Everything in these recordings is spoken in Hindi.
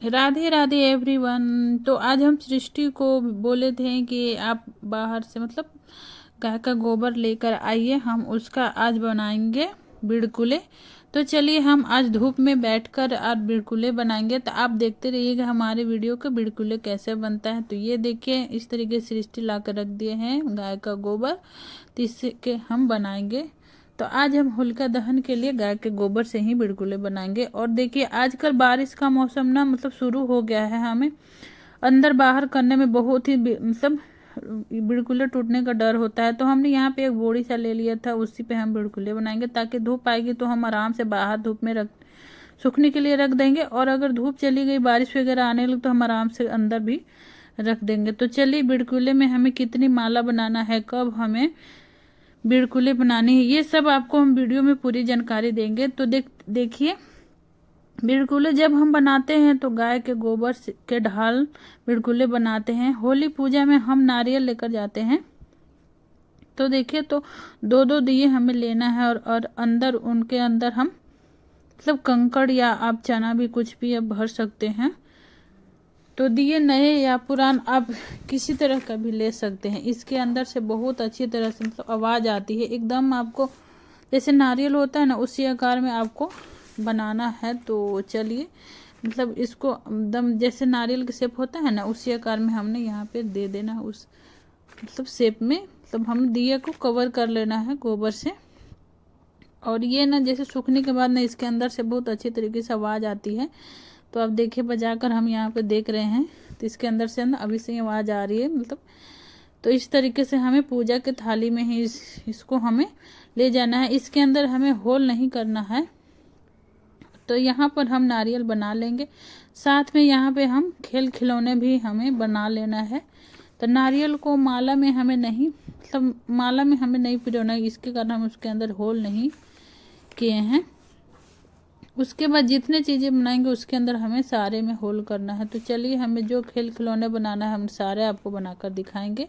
राधे राधे एवरीवन। तो आज हम सृष्टि को बोले थे कि आप बाहर से मतलब गाय का गोबर लेकर आइए, हम उसका आज बनाएंगे बिड़कुले। तो चलिए हम आज धूप में बैठकर आज बिड़कुले बनाएंगे। तो आप देखते रहिएगा हमारे वीडियो के बिड़कुले कैसे बनता है। तो ये देखिए इस तरीके से सृष्टि ला कर रख दिए हैं गाय का गोबर, तो इसके हम बनाएंगे। तो आज हम होलिका दहन के लिए गाय के गोबर से ही बिड़कुले बनाएंगे। और देखिए आजकल बारिश का मौसम ना मतलब शुरू हो गया है, हमें अंदर बाहर करने में बहुत ही मतलब बिड़कुले टूटने का डर होता है। तो हमने यहाँ पे एक बोरी सा ले लिया था, उसी पे हम बिड़कुले बनाएंगे ताकि धूप आएगी तो हम आराम से बाहर धूप में रख सूखने के लिए रख देंगे, और अगर धूप चली गई बारिश वगैरह आने लगी तो हम आराम से अंदर भी रख देंगे। तो चलिए बिड़कुले में हमें कितनी माला बनाना है, कब हमें बिड़कुले बनानी है, ये सब आपको हम वीडियो में पूरी जानकारी देंगे। तो देखिए बिड़कुले जब हम बनाते हैं तो गाय के गोबर के ढाल बिड़कुले बनाते हैं। होली पूजा में हम नारियल लेकर जाते हैं। तो देखिए तो दो दो दिए हमें लेना है, और अंदर उनके अंदर हम मतलब कंकड़ या आप चना भी कुछ भी आप भर सकते हैं। तो दिए नए या पुरान आप किसी तरह का भी ले सकते हैं। इसके अंदर से बहुत अच्छी तरह से मतलब आवाज़ आती है, एकदम आपको जैसे नारियल होता है ना उसी आकार में आपको बनाना है। तो चलिए मतलब इसको एकदम जैसे नारियल के शेप होता है ना उसी आकार में हमने यहाँ पे दे देना है, उस मतलब शेप में मतलब हम दिए को कवर कर लेना है गोबर से। और ये ना जैसे सूखने के बाद ना इसके अंदर से बहुत अच्छी तरीके से आवाज़ आती है। तो आप देखिए बजाकर हम यहाँ पे देख रहे हैं, तो इसके अंदर से ना अभी से आवाज़ आ रही है मतलब। तो इस तरीके से हमें पूजा के थाली में ही इसको हमें ले जाना है। इसके अंदर हमें होल नहीं करना है। तो यहाँ पर हम नारियल बना लेंगे, साथ में यहाँ पे हम खेल खिलौने भी हमें बना लेना है। तो नारियल को माला में हमें नहीं मतलब माला में हमें नहीं पिरोना है, इसके कारण हम उसके अंदर होल नहीं किए हैं। उसके बाद जितने चीज़ें बनाएंगे उसके अंदर हमें सारे में होल करना है। तो चलिए हमें जो खेल खिलौने बनाना है हम सारे आपको बनाकर दिखाएंगे।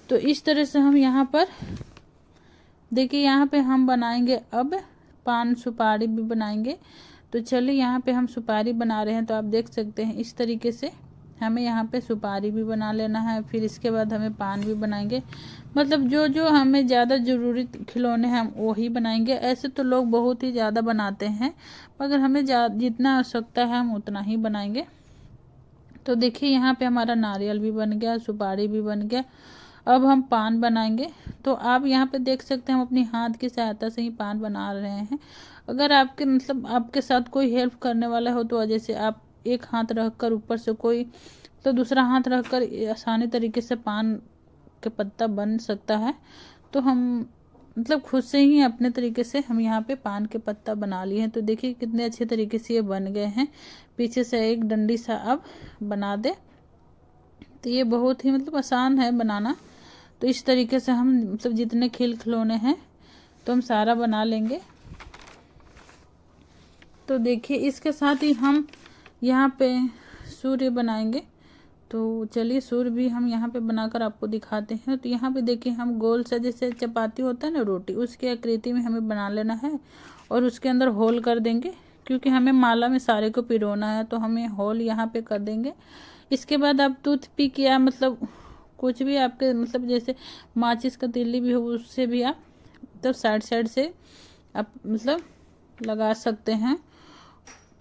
तो इस तरह से हम यहाँ पर देखिए यहाँ पे हम बनाएंगे अब पान सुपारी भी बनाएंगे। तो चलिए यहाँ पे हम सुपारी बना रहे हैं, तो आप देख सकते हैं इस तरीके से हमें यहाँ पे सुपारी भी बना लेना है। फिर इसके बाद हमें पान भी बनाएंगे, मतलब जो जो हमें ज़्यादा ज़रूरी खिलौने हैं हम वही बनाएंगे। ऐसे तो लोग बहुत ही ज़्यादा बनाते हैं, मगर हमें जितना आवश्यकता है हम उतना ही बनाएंगे। तो देखिए यहाँ पे हमारा नारियल भी बन गया, सुपारी भी बन गया। अब हम पान बनाएंगे। तो आप यहाँ पे देख सकते हैं हम अपनी हाथ की सहायता से ही पान बना रहे हैं। अगर आपके मतलब आपके साथ कोई हेल्प करने वाला हो तो जैसे आप एक हाथ रखकर ऊपर से कोई तो दूसरा हाथ रखकर आसानी तरीके से पान के पत्ता बन सकता है। तो हम मतलब खुद से ही अपने तरीके से हम यहाँ पे पान के पत्ता बना लिए हैं। तो देखिए कितने अच्छे तरीके से ये बन गए हैं। पीछे से एक डंडी सा अब बना दे, तो ये बहुत ही मतलब आसान है बनाना। तो इस तरीके से हम मतलब जितने खेल खिलौने हैं तो हम सारा बना लेंगे। तो देखिए इसके साथ ही हम यहाँ पे सूर्य बनाएंगे। तो चलिए सूर्य भी हम यहाँ पे बनाकर आपको दिखाते हैं। तो यहाँ पे देखिए हम गोल सा जैसे चपाती होता है ना रोटी, उसकी आकृति में हमें बना लेना है और उसके अंदर होल कर देंगे, क्योंकि हमें माला में सारे को पिरोना है। तो हमें होल यहाँ पे कर देंगे। इसके बाद आप टूथपिक या मतलब कुछ भी आपके मतलब जैसे माचिस का तिल्ली भी हो उससे भी आप मतलब साइड से आप मतलब लगा सकते हैं।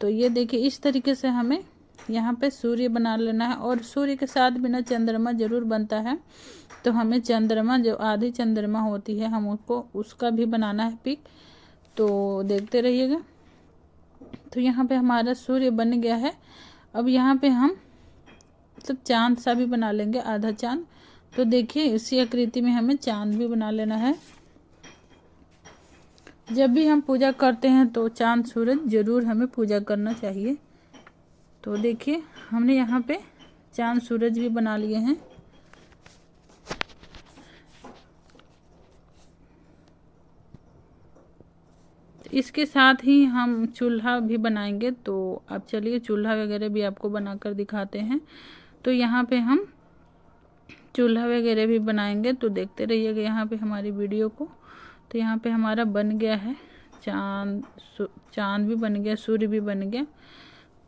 तो ये देखिए इस तरीके से हमें यहाँ पे सूर्य बना लेना है, और सूर्य के साथ बिना चंद्रमा जरूर बनता है। तो हमें चंद्रमा जो आधी चंद्रमा होती है हम उसका भी बनाना है पिक। तो देखते रहिएगा। तो यहाँ पे हमारा सूर्य बन गया है। अब यहाँ पे हम मतलब चांद सा भी बना लेंगे, आधा चांद। तो देखिए इसी आकृति में हमें चांद भी बना लेना है। जब भी हम पूजा करते हैं तो चांद सूरज जरूर हमें पूजा करना चाहिए। तो देखिए हमने यहाँ पे चांद सूरज भी बना लिए हैं। इसके साथ ही हम चूल्हा भी बनाएंगे। तो अब चलिए चूल्हा वगैरह भी आपको बनाकर दिखाते हैं। तो यहाँ पे हम चूल्हा वगैरह भी बनाएंगे, तो देखते रहिएगा यहाँ पे हमारी वीडियो को। तो यहाँ पे हमारा बन गया है चांद भी बन गया, सूर्य भी बन गया।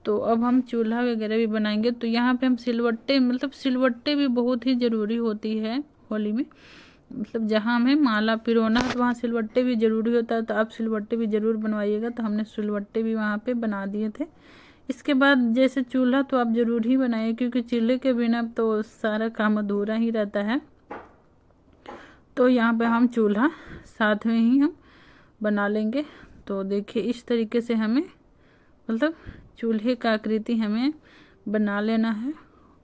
तो अब हम चूल्हा वगैरह भी बनाएंगे। तो यहाँ पे हम सिलवट्टे, मतलब सिलवट्टे भी बहुत ही ज़रूरी होती है होली में। मतलब जहाँ हमें माला पिरोना है तो वहाँ सिलवट्टे भी ज़रूरी होता है, तो आप सिलवट्टे भी ज़रूर बनवाइएगा। तो हमने सिलवट्टे भी वहाँ पे बना दिए थे। इसके बाद जैसे चूल्हा तो आप ज़रूर ही बनाइए, क्योंकि चूल्हे के बिना तो सारा काम अधूरा ही रहता है। तो यहाँ पे हम चूल्हा साथ में ही हम बना लेंगे। तो देखिए इस तरीके से हमें मतलब चूल्हे का आकृति हमें बना लेना है।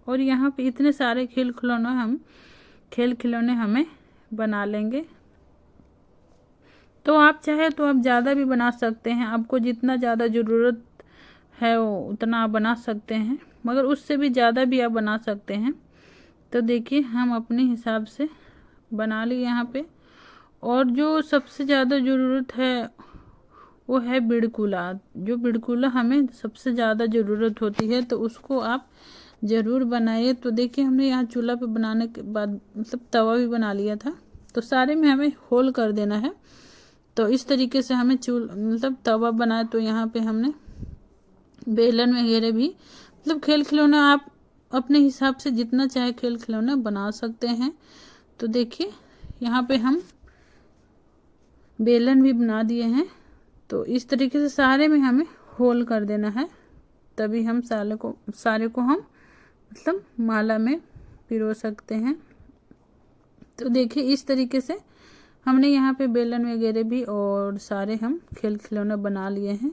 और यहाँ पे इतने सारे खेल खिलौने हमें बना लेंगे। तो आप चाहे तो आप ज़्यादा भी बना सकते हैं, आपको जितना ज़्यादा ज़रूरत है वो उतना आप बना सकते हैं, मगर उससे भी ज़्यादा भी आप बना सकते हैं। तो देखिए हम अपने हिसाब से बना लिए यहाँ पे। और जो सबसे ज़्यादा ज़रूरत है वो है बिड़कुला। जो बिड़कुला हमें सबसे ज़्यादा ज़रूरत होती है, तो उसको आप ज़रूर बनाइए। तो देखिए हमने यहाँ चूल्हा पे बनाने के बाद मतलब तवा भी बना लिया था, तो सारे में हमें होल कर देना है। तो इस तरीके से हमें मतलब तवा बनाए। तो यहाँ पे हमने बेलन वगैरह भी मतलब खेल खिलौना आप अपने हिसाब से जितना चाहे खेल खिलौना बना सकते हैं। तो देखिए यहाँ पे हम बेलन भी बना दिए हैं। तो इस तरीके से सारे में हमें होल कर देना है, तभी हम सारे को हम मतलब माला में पिरो सकते हैं। तो देखिए इस तरीके से हमने यहाँ पे बेलन वगैरह भी और सारे हम खेल खिलौने बना लिए हैं।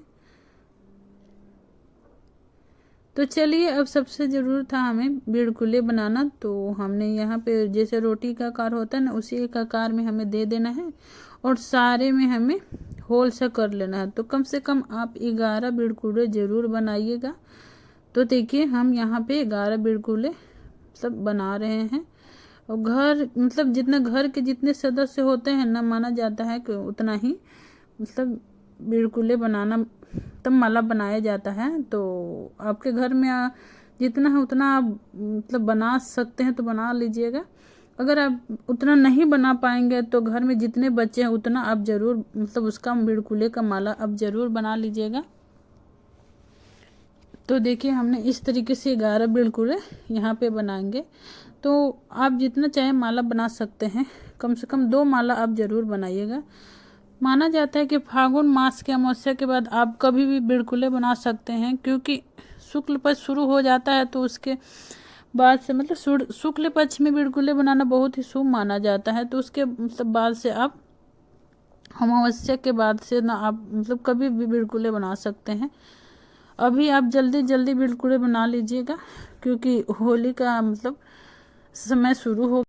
तो चलिए अब सबसे ज़रूर था हमें बिड़कुले बनाना। तो हमने यहाँ पे जैसे रोटी का आकार होता है ना, उसी एक आकार में हमें दे देना है और सारे में हमें होल सा कर लेना है। तो कम से कम आप 11 बिड़कुले ज़रूर बनाइएगा। तो देखिए हम यहाँ पे 11 बिड़कुले सब बना रहे हैं। और घर मतलब जितना घर के जितने सदस्य होते हैं ना, माना जाता है कि उतना ही मतलब बिड़कुले बनाना तब माला बनाया जाता है। तो आपके घर में जितना है उतना आप मतलब बना सकते हैं तो बना लीजिएगा। अगर आप उतना नहीं बना पाएंगे तो घर में जितने बच्चे हैं उतना आप ज़रूर मतलब उसका बिड़कुले का माला आप ज़रूर बना लीजिएगा। तो देखिए हमने इस तरीके से 11 बिड़कुले यहाँ पे बनाएंगे। तो आप जितना चाहे माला बना सकते हैं, कम से कम 2 माला आप ज़रूर बनाइएगा। माना जाता है कि फागुन मास के अमावस्या के बाद आप कभी भी बिड़कुले बना सकते हैं, क्योंकि शुक्ल पक्ष शुरू हो जाता है। तो उसके बाद से मतलब शुक्ल पक्ष में बिड़कुले बनाना बहुत ही शुभ माना जाता है। तो उसके मतलब बाद से आप अमावस्या के बाद से ना आप मतलब कभी भी बिड़कुले बना सकते हैं। अभी आप जल्दी जल्दी बिड़कुले बना लीजिएगा, क्योंकि होली का मतलब समय शुरू हो